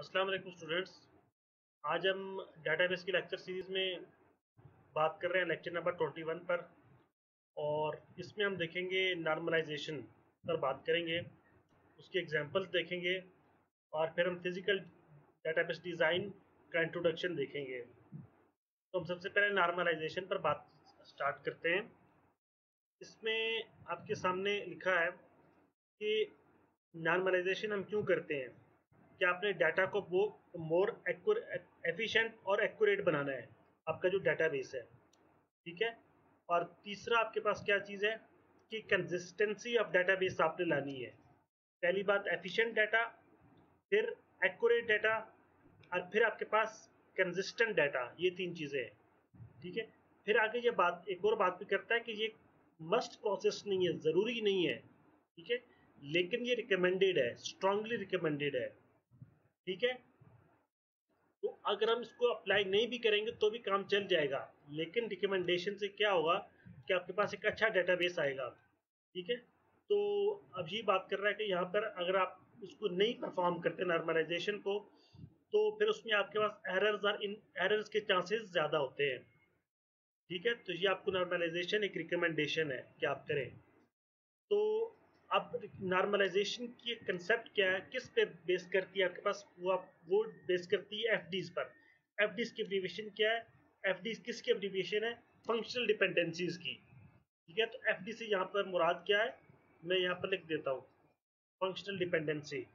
अस्सलाम वालेकुम स्टूडेंट्स। आज हम डाटाबेस की लेक्चर सीरीज़ में बात कर रहे हैं लेक्चर नंबर 21 पर। और इसमें हम देखेंगे नॉर्मलाइजेशन पर बात करेंगे, उसके एग्जांपल्स देखेंगे और फिर हम फिज़िकल डाटाबेस डिज़ाइन का इंट्रोडक्शन देखेंगे। तो हम सबसे पहले नॉर्मलाइजेशन पर बात स्टार्ट करते हैं। इसमें आपके सामने लिखा है कि नॉर्मलाइजेशन हम क्यों करते हैं, कि आपने डाटा को वो मोर एफिशिएंट और एक्यूरेट बनाना है, आपका जो डाटाबेस है। ठीक है। और तीसरा आपके पास क्या चीज़ है कि कंसिस्टेंसी ऑफ डाटाबेस आपने लानी है। पहली बात एफिशिएंट डाटा, फिर एक्यूरेट डाटा, और फिर आपके पास कंसिस्टेंट डाटा। ये तीन चीज़ें हैं। ठीक है। फिर आगे ये बात एक और बात भी करता है कि ये मस्ट प्रोसेस नहीं है, ज़रूरी नहीं है। ठीक है। लेकिन ये रिकमेंडेड है, स्ट्रांगली रिकमेंडेड है। ठीक है। तो अगर हम इसको अप्लाई नहीं भी करेंगे तो भी काम चल जाएगा, लेकिन रिकमेंडेशन से क्या होगा कि आपके पास एक अच्छा डेटाबेस आएगा। ठीक है। तो अब ये बात कर रहा है कि यहाँ पर अगर आप इसको नहीं परफॉर्म करते नॉर्मलाइजेशन को, तो फिर उसमें आपके पास एरर्स के चांसेस ज़्यादा होते हैं। ठीक है। तो ये आपको नॉर्मलाइजेशन एक रिकमेंडेशन है कि आप करें। तो अब नॉर्मलाइजेशन की कंसेप्ट क्या है, किस पे बेस करती है आपके पास, वो बेस करती है एफडीज पर। एफडीज की एब्रीविएशन क्या है? एफडीज किसकी एब्रीविएशन है? फंक्शनल डिपेंडेंसीज की। ठीक है। तो एफडी से यहाँ पर मुराद क्या है, मैं यहाँ पर लिख देता हूँ, फंक्शनल डिपेंडेंसी।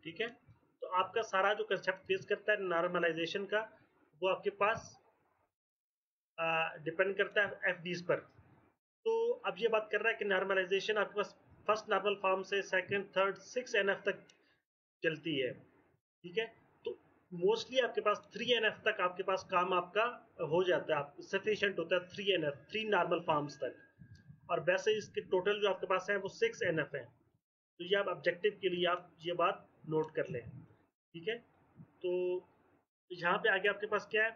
ठीक है। तो आपका सारा जो कंसेप्ट बेस करता है नॉर्मलाइजेशन का, वो आपके पास डिपेंड करता है एफडीज पर। तो अब ये बात कर रहा है कि नॉर्मलाइजेशन आपके पास फर्स्ट नॉर्मल फॉर्म से सेकंड, थर्ड, 6 NF तक चलती है। ठीक है। तो मोस्टली आपके पास 3 NF तक आपके पास काम आपका हो जाता है, आप सफिशिएंट होता है 3 NF, 3 नॉर्मल फॉर्म्स तक। और वैसे इसके टोटल जो आपके पास है वो 6 NF है। तो ये आप ऑब्जेक्टिव के लिए आप ये बात नोट कर लें। ठीक है। तो यहाँ पे आगे आपके पास क्या है,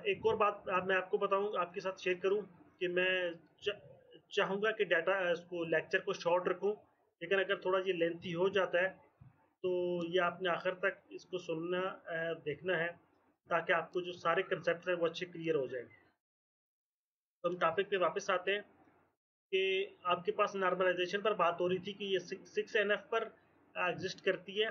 एक और बात मैं आपको बताऊं, आपके साथ शेयर करूं कि मैं चाहूँगा कि डाटा इसको लेक्चर को शॉर्ट रखूं, लेकिन अगर थोड़ा ये लेंथी हो जाता है तो ये आपने आखिर तक इसको सुनना देखना है, ताकि आपको जो सारे कंसेप्ट हैं वो अच्छे क्लियर हो जाए। तो हम टॉपिक पे वापस आते हैं कि आपके पास नॉर्मलाइजेशन पर बात हो रही थी कि ये 6 NF पर एग्जिस्ट करती है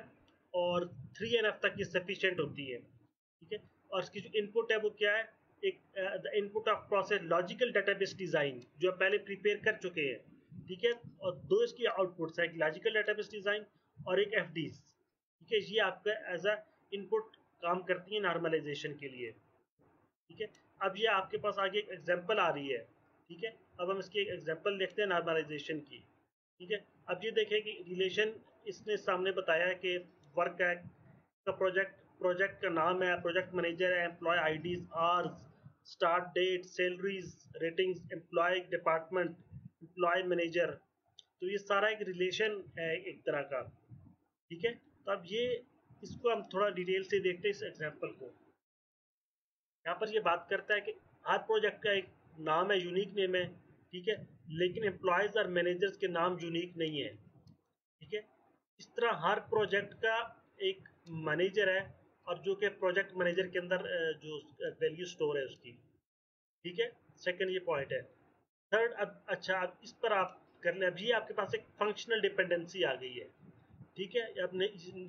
और 3 NF तक ये सफिशिएंट होती है। ठीक है। और इसकी जो इनपुट है वो क्या है, एक the input of process logical database design जो आप पहले प्रिपेयर कर चुके हैं। ठीक है। और दो इसकी आउटपुट्स है, एक लॉजिकल डेटाबेस डिजाइन और एक एफडीज। ठीक है। ये आपका एज अ इनपुट काम करती है नॉर्मलाइजेशन के लिए। ठीक है। अब ये आपके पास आगे एक एग्जांपल आ रही है। ठीक है। अब हम इसकी एक एग्जांपल देखते हैं नॉर्मलाइजेशन की। ठीक है। अब ये देखें कि रिलेशन इसने सामने बताया है कि वर्क है का प्रोजेक्ट का नाम है, प्रोजेक्ट मैनेजर है, employee IDs, hours, start date, salaries, ratings, employee department, employee manager. तो ये सारा एक रिलेशन है एक तरह का। ठीक है। तो अब ये इसको हम थोड़ा डिटेल से देखते हैं इस एग्जांपल को। यहाँ पर ये बात करता है कि हर प्रोजेक्ट का एक नाम है, यूनिक नेम है। ठीक है। लेकिन एम्प्लॉयज और मैनेजर्स के नाम यूनिक नहीं है। ठीक है। इस तरह हर प्रोजेक्ट का एक मैनेजर है, और जो कि प्रोजेक्ट मैनेजर के अंदर जो वैल्यू स्टोर है उसकी। ठीक है। सेकंड ये पॉइंट है। थर्ड, अब अच्छा, अब इस पर आप कर ले, अभी आपके पास एक फंक्शनल डिपेंडेंसी आ गई है। ठीक है। आपने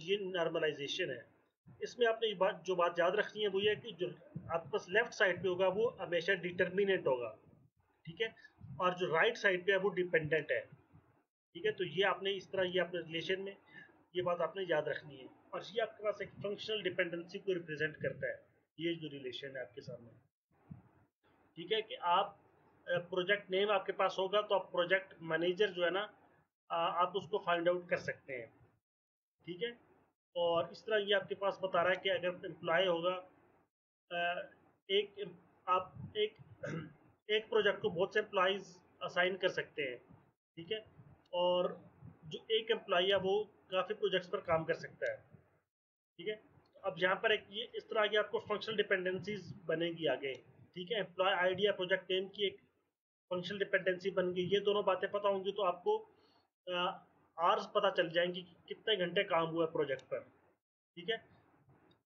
ये नॉर्मलाइजेशन है, इसमें आपने जो बात याद रखनी है वो ये है कि जो आपके पास लेफ्ट साइड पे होगा वो हमेशा डिटर्मिनेंट होगा। ठीक है। और जो राइट साइड पे है वो डिपेंडेंट है। ठीक है। तो ये आपने इस तरह, ये अपने रिलेशन में ये बात आपने याद रखनी है। और ये आपके पास एक फंक्शनल डिपेंडेंसी को रिप्रेजेंट करता है, ये जो रिलेशन है आपके सामने। ठीक है। कि आप प्रोजेक्ट नेम आपके पास होगा तो आप प्रोजेक्ट मैनेजर जो है ना, आप उसको फाइंड आउट कर सकते हैं। ठीक है। और इस तरह ये आपके पास बता रहा है कि अगर एम्प्लॉय होगा, एक आप एक प्रोजेक्ट को बहुत से एम्प्लॉयज असाइन कर सकते हैं। ठीक है। और जो एक एम्प्लॉय है वो काफ़ी प्रोजेक्ट्स पर काम कर सकता है। ठीक है। तो अब यहाँ पर एक ये इस तरह की आपको फंक्शनल डिपेंडेंसीज बनेगी आगे। ठीक है, एम्प्लॉय आईडी या प्रोजेक्ट नेम की एक फंक्शनल डिपेंडेंसी बन गई। ये दोनों बातें पता होंगी तो आपको आवर्स पता चल जाएंगी कि कितने घंटे काम हुआ प्रोजेक्ट पर। ठीक है,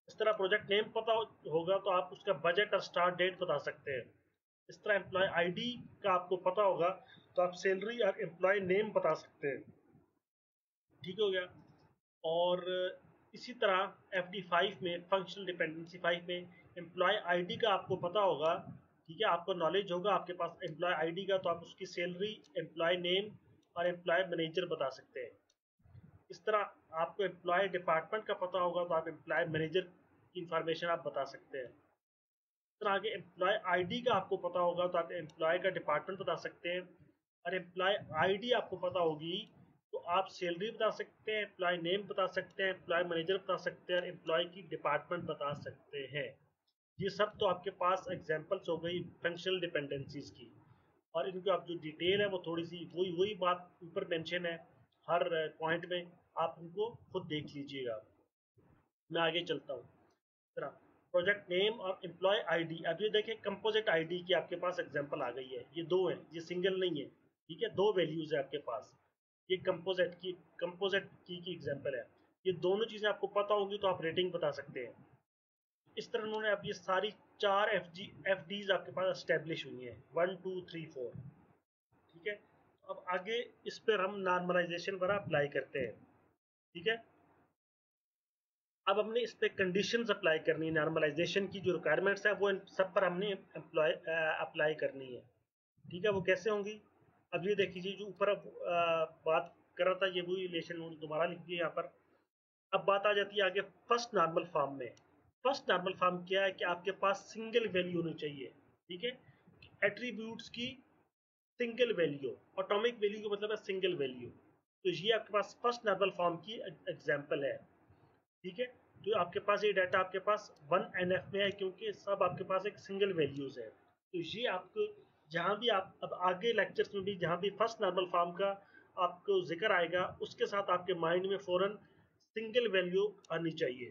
इस तरह प्रोजेक्ट नेम पता होगा तो आप उसका बजट और स्टार्ट डेट बता सकते हैं। इस तरह एम्प्लॉय आईडी का आपको पता होगा तो आप सैलरी और एम्प्लॉय नेम बता सकते हैं। ठीक हो गया। और इसी तरह FD5 में, फंक्शनल डिपेंडेंसी 5 में, एम्प्लॉय आईडी का आपको पता होगा। ठीक है, आपको नॉलेज होगा आपके पास एम्प्लॉय आईडी का, तो आप उसकी सैलरी, एम्प्लॉय नेम और एम्प्लॉय मैनेजर बता सकते हैं। इस तरह आपको एम्प्लॉय डिपार्टमेंट का पता होगा तो आप एम्प्लॉय मैनेजर की इंफॉर्मेशन आप बता सकते हैं। इस तरह आगे एम्प्लॉय आईडी का आपको पता होगा तो आप एम्प्लॉय का डिपार्टमेंट बता सकते हैं। और एम्प्लॉय आईडी आपको पता होगी तो आप सैलरी बता सकते हैं, एम्प्लॉय नेम बता सकते हैं, एम्प्लॉय मैनेजर बता सकते हैं और एम्प्लॉय की डिपार्टमेंट बता सकते हैं। ये सब तो आपके पास एग्जांपल्स हो गई फंक्शनल डिपेंडेंसीज की। और इनकी आप जो डिटेल है वो थोड़ी सी वही वही बात ऊपर मेंशन है हर पॉइंट में, आप उनको खुद देख लीजिएगा। मैं आगे चलता हूँ। तरह प्रोजेक्ट नेम और एम्प्लॉय आईडी। अब ये देखिए कंपोजिट आईडी की आपके पास एग्जांपल आ गई है। ये दो है, ये सिंगल नहीं है। ठीक है, दो वैल्यूज है आपके पास। ये कंपोजिट की एग्जांपल है। ये दोनों चीजें आपको पता होंगी तो आप रेटिंग बता सकते हैं। इस तरह उन्होंने अब ये सारी चार एफ डीज आपके पास एस्टेब्लिश हुई हैं, 1 2 3 4। ठीक है, अब आगे इस पर हम नॉर्मलाइजेशन पर अप्लाई करते हैं। ठीक है, अब हमने इस पर कंडीशंस अप्लाई करनी है। नॉर्मलाइजेशन की जो रिक्वायरमेंट्स है वो इन सब पर हमने अप्लाई करनी है। ठीक है, वो कैसे होंगी? अब ये देख लीजिए, जो ऊपर बात कर रहा था ये वही रिलेशन दोबारा लिख दिए यहाँ पर। अब बात आ जाती है आगे फर्स्ट नॉर्मल फॉर्म में। फर्स्ट नॉर्मल फॉर्म क्या है कि आपके पास सिंगल वैल्यू होनी चाहिए। ठीक है, एट्रीब्यूट्स की सिंगल वैल्यू, ऑटोमिक वैल्यू का मतलब है सिंगल वैल्यू। तो ये आपके पास फर्स्ट नॉर्मल फॉर्म की एग्जाम्पल है। ठीक है, तो आपके पास ये डाटा आपके पास 1NF में है क्योंकि सब आपके पास एक सिंगल वैल्यूज है। तो ये आपको जहाँ भी आप अब आगे लेक्चर्स में भी जहाँ भी फर्स्ट नॉर्मल फॉर्म का आपको जिक्र आएगा उसके साथ आपके माइंड में फौरन सिंगल वैल्यू आनी चाहिए।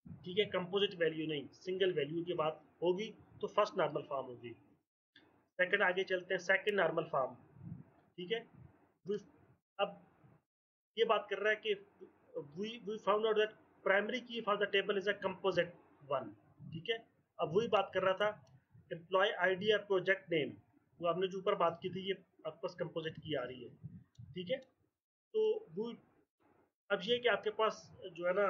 ठीक है, कंपोजिट वैल्यू नहीं, सिंगल वैल्यू की बात होगी तो फर्स्ट नॉर्मल फॉर्म होगी। सेकंड आगे चलते हैं, सेकंड नॉर्मल फॉर्म। ठीक है, अब ये बात कर रहा है कि we found out that primary key for the table is a composite one। ठीक है, अब वही बात कर रहा था एम्प्लॉय आईडी और प्रोजेक्ट नेम, वो हमने जो ऊपर बात की थी ये आपके पास कंपोजिट की आ रही है। ठीक है, तो वो अब ये कि आपके पास जो है ना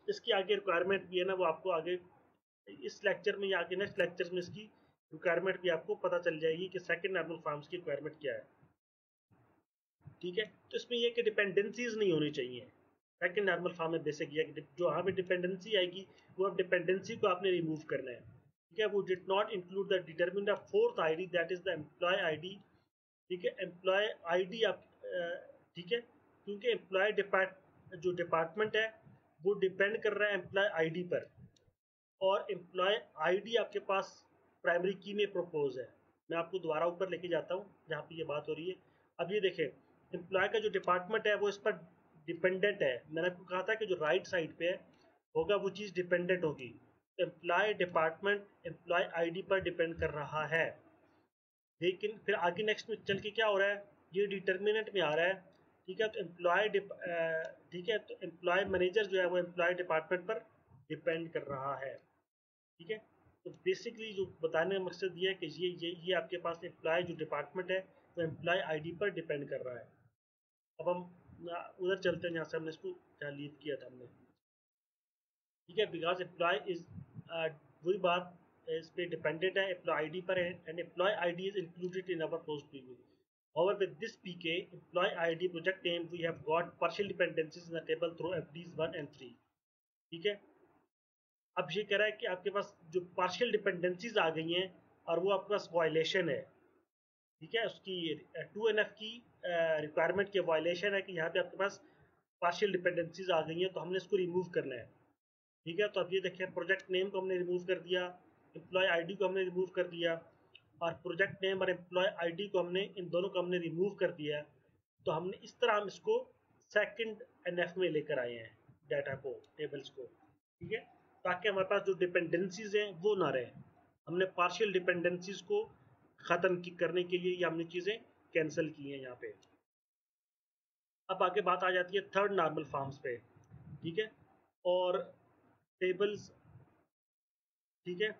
इसकी आगे रिक्वायरमेंट भी है ना, वो आपको आगे इस लेक्चर में या आगे नेक्स्ट लेक्चर में इसकी रिक्वायरमेंट भी आपको पता चल जाएगी कि सेकंड नॉर्मल फॉर्म्स की रिक्वायरमेंट क्या है। ठीक है, तो इसमें यह कि डिपेंडेंसीज नहीं होनी चाहिए। सेकंड नॉर्मल फॉर्म में बेसिक ये कि जो यहाँ पे डिपेंडेंसी आएगी वो अब डिपेंडेंसी को आपने रिमूव करना है। ठीक है, वो did not include the determine the fourth ID that is the employee ID. ठीक है, एम्प्लॉय आईडी आप ठीक है, क्योंकि एम्प्लॉय जो डिपार्टमेंट है वो डिपेंड कर रहा है एम्प्लॉय आईडी पर, और एम्प्लॉय आईडी आपके पास प्राइमरी की में प्रपोज है। मैं आपको दोबारा ऊपर लेके जाता हूँ जहाँ पे ये बात हो रही है। अब ये देखें, एम्प्लॉय का जो डिपार्टमेंट है वो इस पर डिपेंडेंट है। मैंने आपको कहा था कि जो राइट साइड पे होगा वो चीज़ डिपेंडेंट होगी। एम्प्लॉय डिपार्टमेंट एम्प्लॉय आईडी पर डिपेंड कर रहा है। लेकिन फिर आगे नेक्स्ट में चल के क्या हो रहा है, ये डिटर्मिनेंट में आ रहा है। ठीक है, तो ठीक है, तो एम्प्लॉय मैनेजर जो है वो एम्प्लॉय डिपार्टमेंट पर डिपेंड कर रहा है। ठीक है, तो बेसिकली जो बताने का मकसद ये है कि ये आपके पास एम्प्लॉय जो डिपार्टमेंट है वो एम्प्लॉय आईडी पर डिपेंड कर रहा है। अब हम उधर चलते हैं जहाँ से हमने इसको जहाँ लीव किया था हमने। ठीक है, बिकॉज एम्प्लॉय इज वही बात इस पे डिपेंडेंट है एम्प्लॉय आईडी पर है, and employee ID is included in our post preview. However, with this PK, employee ID project name, we have got partial dependencies in the table through FDs 1 and 3। ठीक है, अब ये कह रहा है कि आपके पास जो पार्शियल डिपेंडेंसीज आ गई हैं और वो आपके पास वायलेशन है। ठीक है, उसकी 2NF की रिक्वायरमेंट की वायलेशन है कि यहाँ पे आपके पास पार्शियल डिपेंडेंसीज आ गई हैं तो हमने इसको रिमूव करना है। ठीक है, तो अब ये देखिए प्रोजेक्ट नेम को हमने रिमूव कर दिया, एम्प्लॉय आईडी को हमने रिमूव कर दिया, और प्रोजेक्ट नेम और एम्प्लॉय आईडी को हमने इन दोनों को हमने रिमूव कर दिया। तो हमने इस तरह हम इसको सेकंड NF में लेकर आए हैं डाटा को, टेबल्स को। ठीक है, ताकि हमारे पास जो डिपेंडेंसीज हैं वो ना रहे। हमने पार्शियल डिपेंडेंसीज को ख़त्म करने के लिए ये हमने चीज़ें कैंसिल की हैं यहाँ पे। अब आगे बात आ जाती है थर्ड नॉर्मल फॉर्म्स पे, ठीक है, और टेबल्स, ठीक है।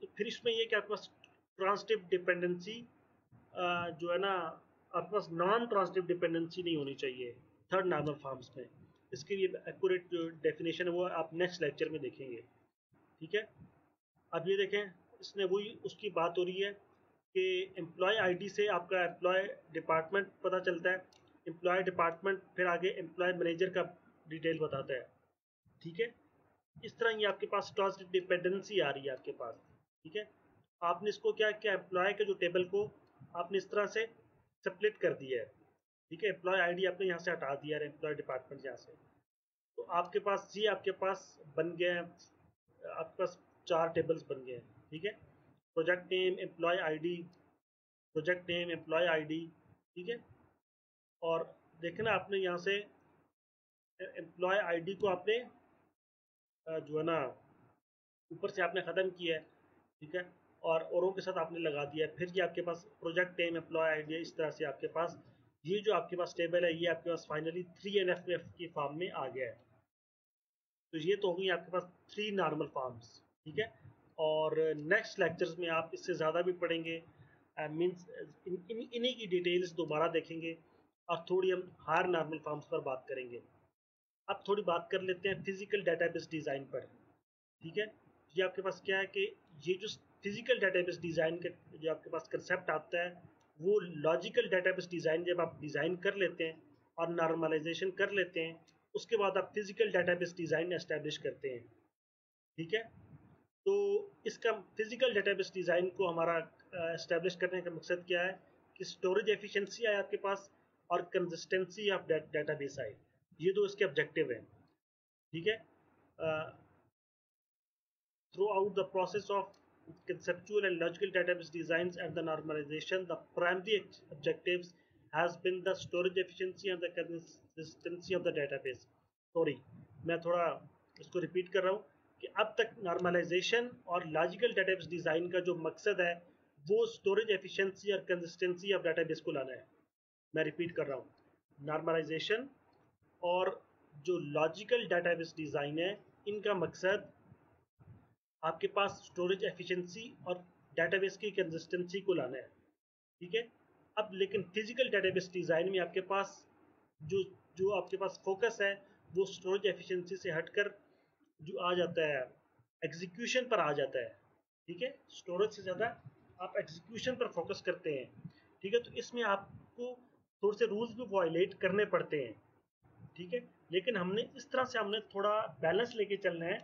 तो फिर इसमें ये कि आपके पास ट्रांसिटिव डिपेंडेंसी जो है ना, आपके पास नॉन ट्रांसिटिव डिपेंडेंसी नहीं होनी चाहिए थर्ड नॉर्मल फॉर्म्स में। इसके लिए एक्यूरेट जो डेफिनेशन है वो आप नेक्स्ट लेक्चर में देखेंगे, ठीक है। अब ये देखें, इसमें वही उसकी बात हो रही है कि एम्प्लॉय आईडी से आपका एम्प्लॉय डिपार्टमेंट पता चलता है, एम्प्लॉय डिपार्टमेंट फिर आगे एम्प्लॉय मैनेजर का डिटेल बताता है, ठीक है। इस तरह ये आपके पास ट्रांसिटिव डिपेंडेंसी आ रही है आपके पास, ठीक है। आपने इसको क्या किया, एम्प्लॉय के जो टेबल को आपने इस तरह से सेपरेट कर दिया है, ठीक है। एम्प्लॉय आईडी आपने यहाँ से हटा दिया है, एम्प्लॉय डिपार्टमेंट यहाँ से, तो आपके पास ये आपके पास बन गए हैं, आपके पास 4 टेबल्स बन गए हैं, ठीक है। Project name, employee ID, project name, employee ID, ठीक है। और देखना आपने यहाँ से एम्प्लॉय आईडी को आपने जो है ना ऊपर से आपने ख़त्म किया है, ठीक है, और औरों के साथ आपने लगा दिया है। फिर ये आपके पास प्रोजेक्ट नेम, एम्प्लॉय आईडी, इस तरह से आपके पास ये जो आपके पास टेबल है ये आपके पास फाइनली 3NF की फॉर्म में आ गया है। तो ये तो होगी आपके पास 3 नॉर्मल फॉर्म्स, ठीक है। और नेक्स्ट लेक्चर्स में आप इससे ज़्यादा भी पढ़ेंगे, मीन्स इन्हीं की डिटेल्स दोबारा देखेंगे और थोड़ी हम हायर नॉर्मल फॉर्म्स पर बात करेंगे। अब थोड़ी बात कर लेते हैं फिजिकल डेटाबेस डिज़ाइन पर, ठीक है। ये आपके पास क्या है कि ये जो फिजिकल डेटाबेस डिज़ाइन का जो आपके पास कंसेप्ट आता है, वो लॉजिकल डेटाबेस डिज़ाइन जब आप डिज़ाइन कर लेते हैं और नॉर्मलाइजेशन कर लेते हैं, उसके बाद आप फिजिकल डेटाबेस डिज़ाइन एस्टेब्लिश करते हैं, ठीक है। तो इसका फिजिकल डेटाबेस डिज़ाइन को हमारा एस्टेब्लिश करने का मकसद क्या है कि स्टोरेज एफिशिएंसी आए आपके पास और कंसिस्टेंसी ऑफ डेटाबेस आए, ये दो इसके ऑब्जेक्टिव हैं, ठीक है। Throughout the process of conceptual and logical database designs and the normalization, the primary objectives has been the storage efficiency and the consistency of the database. Sorry, मैं थोड़ा इसको रिपीट कर रहा हूँ कि अब तक नॉर्मलाइजेशन और लॉजिकल डेटाबेस डिज़ाइन का जो मकसद है वो स्टोरेज एफिशिएंसी और कंसिस्टेंसी ऑफ डेटाबेस को लाना है। मैं रिपीट कर रहा हूँ, नॉर्मलाइजेशन और जो लॉजिकल डेटाबेस डिज़ाइन है इनका मकसद आपके पास स्टोरेज एफिशिएंसी और डेटाबेस की कंसिस्टेंसी को लाना है, ठीक है। अब लेकिन फिजिकल डेटाबेस डिज़ाइन में आपके पास जो जो आपके पास फोकस है वो स्टोरेज एफिशिएंसी से हटकर जो आ जाता है एग्जीक्यूशन पर आ जाता है, ठीक है। स्टोरेज से ज़्यादा आप एग्जीक्यूशन पर फोकस करते हैं, ठीक है। तो इसमें आपको थोड़े से रूल्स भी वायलेट करने पड़ते हैं, ठीक है। लेकिन हमने इस तरह से हमने थोड़ा बैलेंस लेके चलना है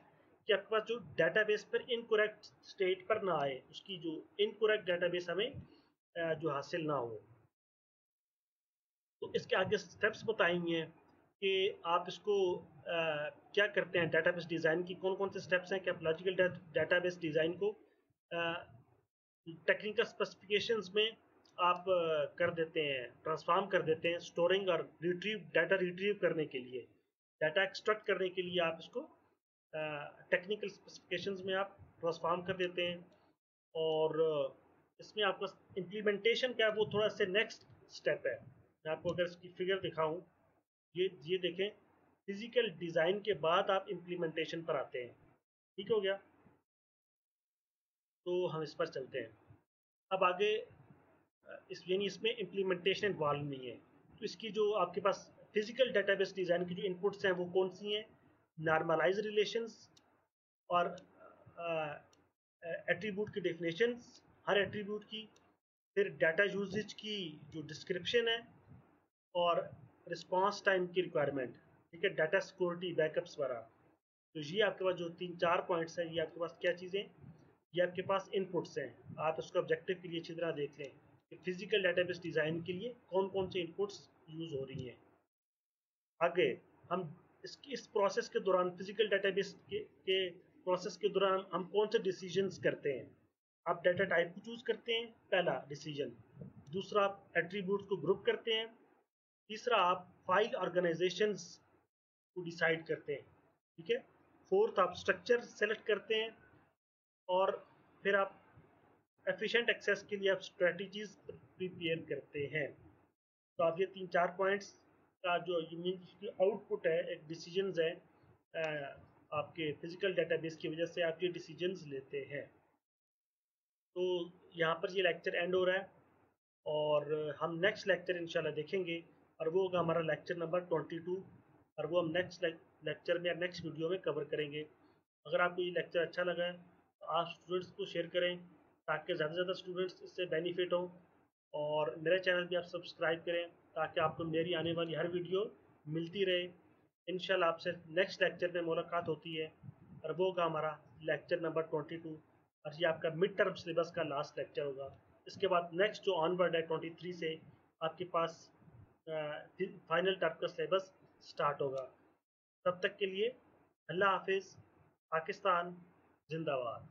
कि आपके पास जो डेटाबेस पर इनकरेक्ट स्टेट पर ना आए, उसकी जो इनकरेक्ट डेटाबेस हमें जो हासिल ना हो। तो इसके आगे स्टेप्स बताएंगे कि आप इसको क्या करते हैं, डेटाबेस डिज़ाइन की कौन कौन से स्टेप्स हैं कि आप लॉजिकल डेटाबेस डिज़ाइन को टेक्निकल स्पेसिफिकेशंस में आप कर देते हैं, ट्रांसफॉर्म कर देते हैं, स्टोरिंग और डाटा रिट्रीव करने के लिए, डाटा एक्सट्रैक्ट करने के लिए आप इसको टेक्निकल स्पेसिफिकेशंस में आप ट्रांसफॉर्म कर देते हैं। और इसमें आपका इम्प्लीमेंटेशन क्या है वो थोड़ा सा नेक्स्ट स्टेप है। मैं आपको अगर इसकी फिगर दिखाऊं, ये देखें, फिजिकल डिज़ाइन के बाद आप इम्प्लीमेंटेशन पर आते हैं, ठीक हो गया। तो हम इस पर चलते हैं। अब आगे इस यानी इसमें इम्प्लीमेंटेशन इन्वॉल्व नहीं है। तो इसकी जो आपके पास फिजिकल डेटाबेस डिज़ाइन की जो इनपुट्स हैं वो कौन सी हैं, नॉर्मलाइज रिलेशंस और एट्रीब्यूट की डेफिनेशंस हर एट्रीब्यूट की, फिर डाटा यूजेज की जो डिस्क्रिप्शन है और रिस्पांस टाइम की रिक्वायरमेंट, ठीक है, डाटा सिक्योरिटी, बैकअप्स वगैरह। तो ये आपके पास जो 3-4 पॉइंट्स हैं ये आपके पास क्या चीज़ें, ये आपके पास इनपुट्स हैं। आप उसको ऑब्जेक्टिव के लिए अच्छी तरह देख लें कि फिजिकल डेटाबेस डिज़ाइन के लिए कौन कौन से इनपुट्स यूज़ हो रही हैं। आगे हम इस प्रोसेस के दौरान फिजिकल डेटाबेस के प्रोसेस के दौरान हम कौन से डिसीजंस करते हैं। आप डाटा टाइप को चूज़ करते हैं, पहला डिसीजन। दूसरा, आप एट्रीब्यूट्स को ग्रुप करते हैं। तीसरा, आप फाइल ऑर्गेनाइजेशंस को डिसाइड करते हैं, ठीक है। फोर्थ, आप स्ट्रक्चर सेलेक्ट करते हैं। और फिर आप एफिशिएंट एक्सेस के लिए आप स्ट्रेटजीज प्रिपेयर करते हैं। तो आप ये 3-4 पॉइंट्स का जो आउटपुट है, एक डिसीजंस है, आपके फिजिकल डेटाबेस की वजह से आप ये डिसीजंस लेते हैं। तो यहाँ पर ये लेक्चर एंड हो रहा है और हम नेक्स्ट लेक्चर इंशाल्लाह देखेंगे और वो होगा हमारा लेक्चर नंबर 22 और वो हम नेक्स्ट लेक्चर में या नेक्स्ट वीडियो में कवर करेंगे। अगर आपको ये लेक्चर अच्छा लगा है तो आप स्टूडेंट्स को शेयर करें ताकि ज़्यादा से ज़्यादा स्टूडेंट्स इससे बेनिफिट हों, और मेरे चैनल भी आप सब्सक्राइब करें ताकि आपको मेरी आने वाली हर वीडियो मिलती रहे। इंशाल्लाह आपसे नेक्स्ट लेक्चर में मुलाकात होती है और वो होगा हमारा लेक्चर नंबर 22 और ये आपका मिड टर्म सिलेबस का लास्ट लेक्चर होगा। इसके बाद नेक्स्ट जो ऑनवर्ड है 23 से आपके पास फाइनल टर्म का सिलेबस स्टार्ट होगा। तब तक के लिए अल्लाह हाफिज़। पाकिस्तान जिंदाबाद।